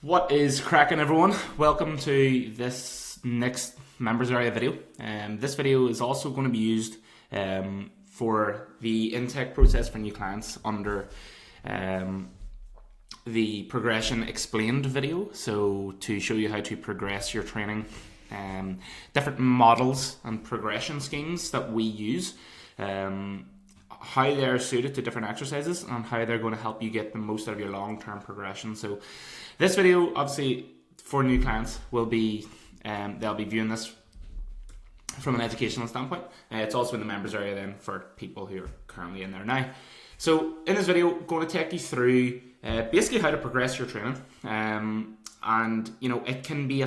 What is cracking, everyone? Welcome to this next members area video. This video is also going to be used for the intake process for new clients under the progression explained video. So to show you how to progress your training, different models and progression schemes that we use, how they're suited to different exercises and how they're going to help you get the most out of your long-term progression. So this video, obviously, for new clients will be, they'll be viewing this from an educational standpoint. It's also in the members area then for people who are currently in there now. So in this video, I'm going to take you through basically how to progress your training. And you know, it can be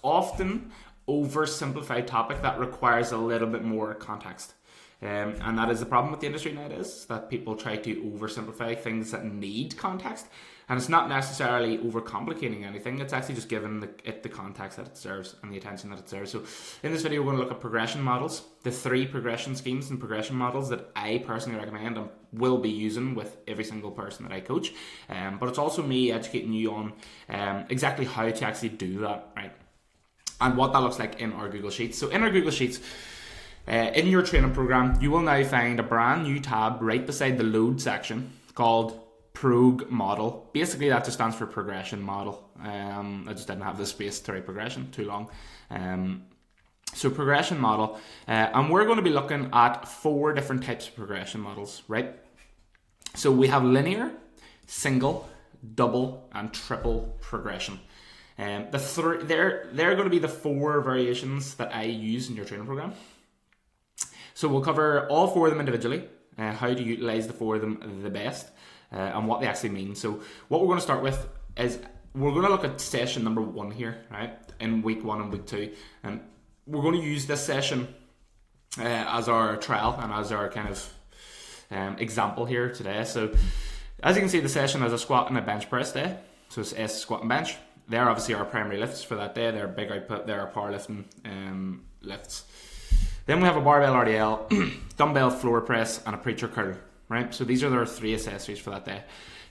often oversimplified topic that requires a little bit more context. And that is the problem with the industry nowadays, that people try to oversimplify things that need context. And it's not necessarily overcomplicating anything, it's actually just giving it the context that it deserves and the attention that it deserves. So in this video, we're going to look at progression models, the 3 progression schemes and progression models that I personally recommend and will be using with every single person that I coach. But it's also me educating you on exactly how to actually do that, right? And what that looks like in our Google Sheets. So in our Google Sheets, in your training program, you will now find a brand new tab right beside the load section called Prog Model. Basically, that just stands for progression model. I just didn't have the space to write progression, too long. So progression model, and we're going to be looking at 4 different types of progression models, right? So we have linear, single, double, and triple progression. They're going to be the 4 variations that I use in your training program. So we'll cover all 4 of them individually, how to utilize the 4 of them the best, and what they actually mean. So what we're going to start with is we're going to look at session number 1 here, right, in week 1 and week 2. And we're going to use this session as our trial and as our kind of example here today. So as you can see, the session has a squat and a bench press day. So it's S squat and bench. They're obviously our primary lifts for that day. They're big output. They're our powerlifting lifts. Then we have a barbell RDL, dumbbell floor press, and a preacher curl, right? So these are our 3 accessories for that day.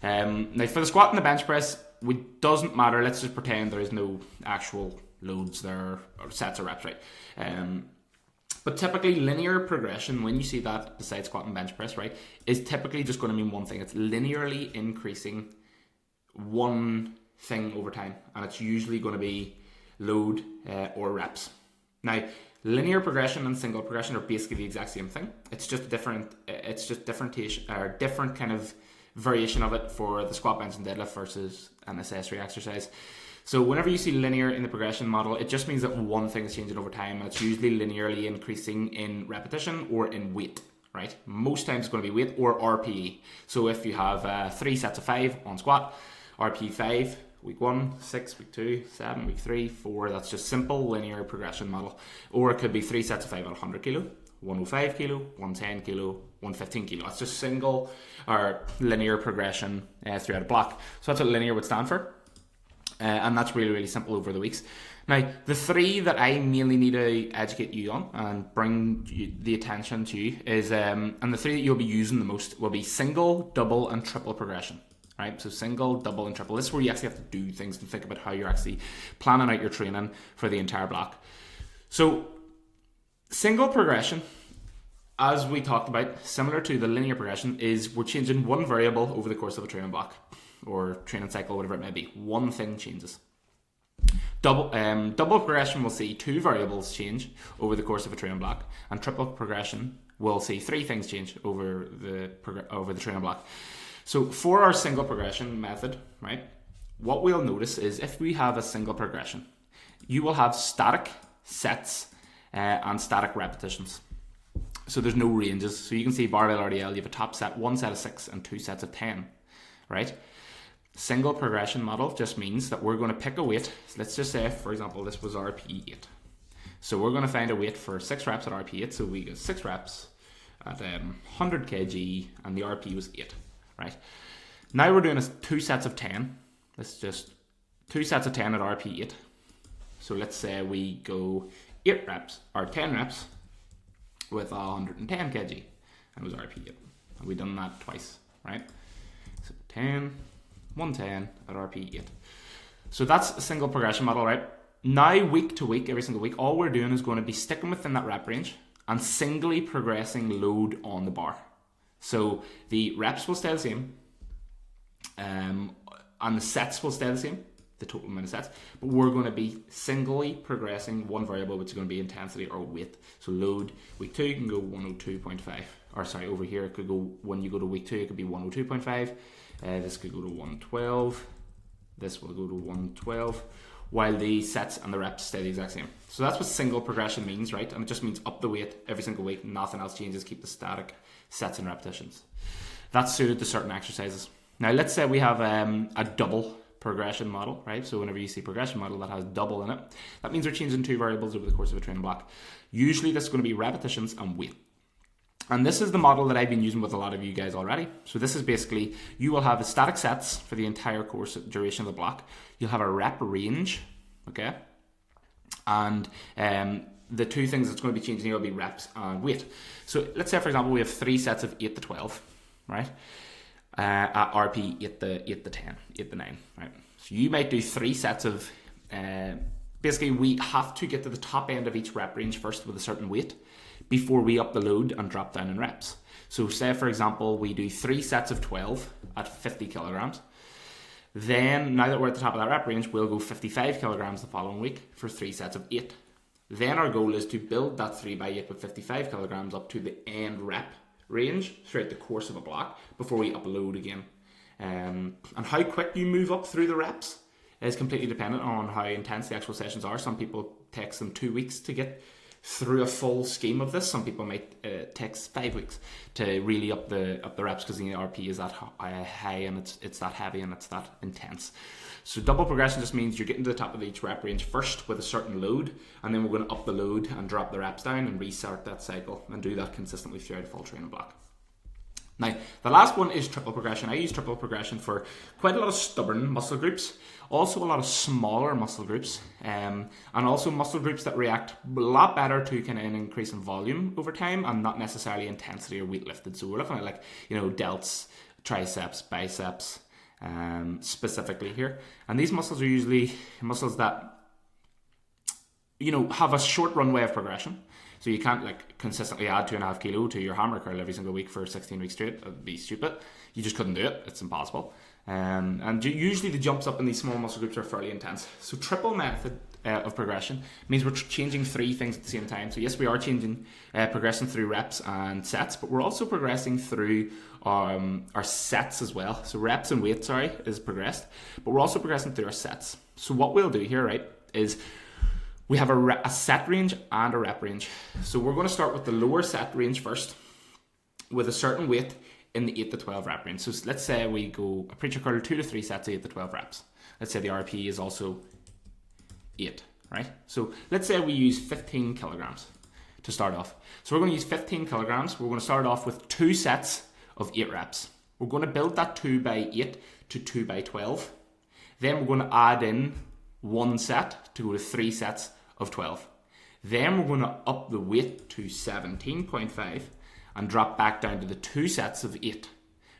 Now for the squat and the bench press, it doesn't matter. Let's just pretend there is no actual loads there or sets or reps, right? But typically linear progression, when you see that beside squat and bench press, right, is typically just going to mean one thing. It's linearly increasing one thing over time, and it's usually going to be load or reps. Now, linear progression and single progression are basically the exact same thing. It's just different kind of variation of it for the squat, bench, and deadlift versus an accessory exercise. So whenever you see linear in the progression model, it just means that one thing is changing over time, and it's usually linearly increasing in repetition or in weight, right? Most times it's going to be weight or RPE. So if you have 3 sets of 5 on squat, RPE 5, week 1, 6, week 2, 7, week 3, 4. That's just simple linear progression model. Or it could be 3 sets of 5 at 100 kilo, 105 kilo, 110 kilo, 115 kilo. That's just single or linear progression throughout a block. So that's what linear would stand for. And that's really, really simple over the weeks. Now, the 3 that I mainly need to educate you on and bring the attention to is, and the 3 that you'll be using the most will be single, double, and triple progression. Right, so single, double, and triple. This is where you actually have to do things and think about how you're actually planning out your training for the entire block. So single progression, as we talked about, similar to the linear progression, is we're changing one variable over the course of a training block or training cycle, whatever it may be. One thing changes. Double progression will see 2 variables change over the course of a training block, and triple progression will see 3 things change over the training block. So for our single progression method, right, what we'll notice is if we have a single progression, you will have static sets and static repetitions. So there's no ranges. So you can see barbell RDL, you have a top set, 1 set of 6 and 2 sets of 10, right? Single progression model just means that we're going to pick a weight. Let's just say, for example, this was RPE 8. So we're going to find a weight for 6 reps at RPE 8. So we get 6 reps at 100 kg and the RPE was 8. Right. Now we're doing 2 sets of 10. Let's just 2 sets of 10 at RP 8. So let's say we go 8 reps or 10 reps with 110 kg, and it was RP 8. And we've done that twice, right? So 10, 110 at RP 8. So that's a single progression model, right? Now, week to week, every single week, all we're doing is going to be sticking within that rep range and singly progressing load on the bar. So the reps will stay the same, and the sets will stay the same, the total amount of sets, but we're going to be singly progressing one variable, which is going to be intensity or weight. So load, week 2 can go 102.5, or sorry, over here it could go, when you go to week 2 it could be 102.5, this could go to 112, this will go to 112, while the sets and the reps stay the exact same. So that's what single progression means, right? And it just means up the weight every single week, nothing else changes, keep the static sets and repetitions. That's suited to certain exercises. Now let's say we have a double progression model, right? So whenever you see progression model that has double in it, that means we're changing 2 variables over the course of a training block. Usually this is going to be repetitions and weight. And this is the model that I've been using with a lot of you guys already. So this is basically, you will have the static sets for the entire course duration of the block. You'll have a rep range, okay? And the 2 things that's going to be changing here will be reps and weight. So let's say, for example, we have 3 sets of 8 to 12, right? At RP 8 to 10, 8 to 9, right? So you might do 3 sets of, basically we have to get to the top end of each rep range first with a certain weight before we up the load and drop down in reps. So say, for example, we do 3 sets of 12 at 50 kilograms. Then, now that we're at the top of that rep range, we'll go 55 kilograms the following week for 3 sets of 8. Then our goal is to build that 3x8 with 55 kilograms up to the end rep range throughout the course of a block before we upload again. And how quick you move up through the reps is completely dependent on how intense the actual sessions are. Some people takes them 2 weeks to get through a full scheme of this. Some people might take 5 weeks to really up the reps because the RP is that high and it's that heavy and it's that intense. So double progression just means you're getting to the top of each rep range first with a certain load, and then we're going to up the load and drop the reps down and restart that cycle and do that consistently throughout a full training block. Now, the last one is triple progression. I use triple progression for quite a lot of stubborn muscle groups, also a lot of smaller muscle groups, and also muscle groups that react a lot better to kind of an increase in volume over time and not necessarily intensity or weight lifted. So we're looking at, like, you know, delts, triceps, biceps, specifically here. And these muscles are usually muscles that, you know, have a short runway of progression. So you can't, like, consistently add 2.5 kilo to your hammer curl every single week for 16 weeks straight. It would be stupid. You just couldn't do it. It's impossible. And usually the jumps up in these small muscle groups are fairly intense. So triple method of progression means we're changing 3 things at the same time. So yes, we are changing progressing through reps and sets, but we're also progressing through our sets as well. So reps and weight, is progressed, but we're also progressing through our sets. So what we'll do here, right, is we have a set range and a rep range. So we're going to start with the lower set range first with a certain weight in the 8 to 12 rep range. So let's say we go a preacher curl 2 to 3 sets of 8 to 12 reps. Let's say the RP is also 8, right? So let's say we use 15 kilograms to start off. So we're going to use 15 kilograms. We're going to start off with 2 sets of 8 reps. We're going to build that 2x8 to 2x12. Then we're going to add in 1 set to go to 3 sets of 12. Then we're going to up the weight to 17.5 and drop back down to the 2 sets of 8.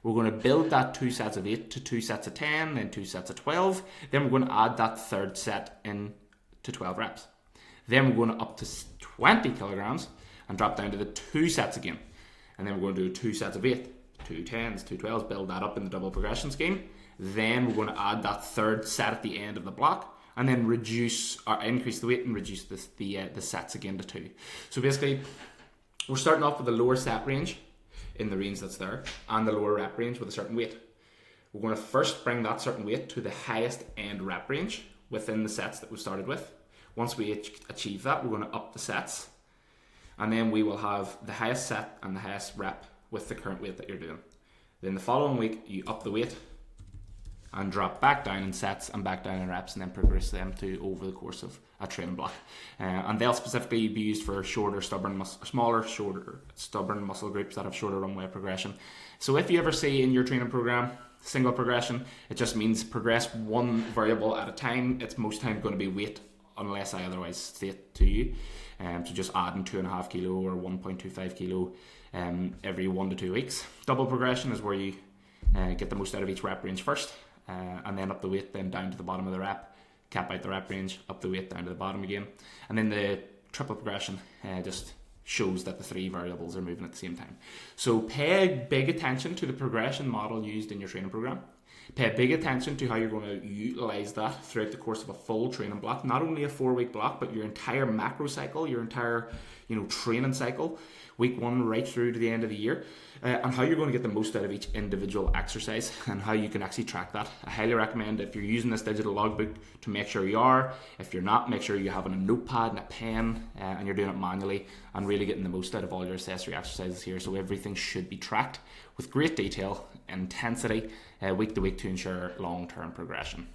We're going to build that 2 sets of 8 to 2 sets of 10, then 2 sets of 12. Then we're going to add that 3rd set in to 12 reps. Then we're going to up to 20 kilograms and drop down to the 2 sets again. And then we're going to do 2 sets of 8, 2 10s, 2 12s, build that up in the double progression scheme. Then we're going to add that 3rd set at the end of the block, and then reduce or increase the weight and reduce the sets again to 2. So basically, we're starting off with the lower set range in the range that's there, and the lower rep range with a certain weight. We're going to first bring that certain weight to the highest end rep range within the sets that we started with. Once we achieve that, we're going to up the sets, and then we will have the highest set and the highest rep with the current weight that you're doing. Then the following week, you up the weight and drop back down in sets and back down in reps, and then progress them to over the course of a training block. And they'll specifically be used for smaller, stubborn muscle groups that have shorter runway progression. So if you ever see in your training program single progression, it just means progress one variable at a time. It's most time going to be weight, unless I otherwise state to you. So just adding 2.5 kilo or 1.25 kilo every 1 to 2 weeks. Double progression is where you get the most out of each rep range first, and then up the weight, then down to the bottom of the rep cap out the rep range, up the weight, down to the bottom again. And then the triple progression just shows that the 3 variables are moving at the same time. So pay big attention to the progression model used in your training program. Pay big attention to how you're going to utilize that throughout the course of a full training block, not only a 4-week block, but your entire macro cycle, your entire training cycle, week 1 right through to the end of the year, and how you're going to get the most out of each individual exercise and how you can actually track that. I highly recommend, if you're using this digital logbook, to make sure you are. If you're not, make sure you have a notepad and a pen and you're doing it manually, and really getting the most out of all your accessory exercises here. So everything should be tracked with great detail, intensity, week to week, to ensure long-term progression.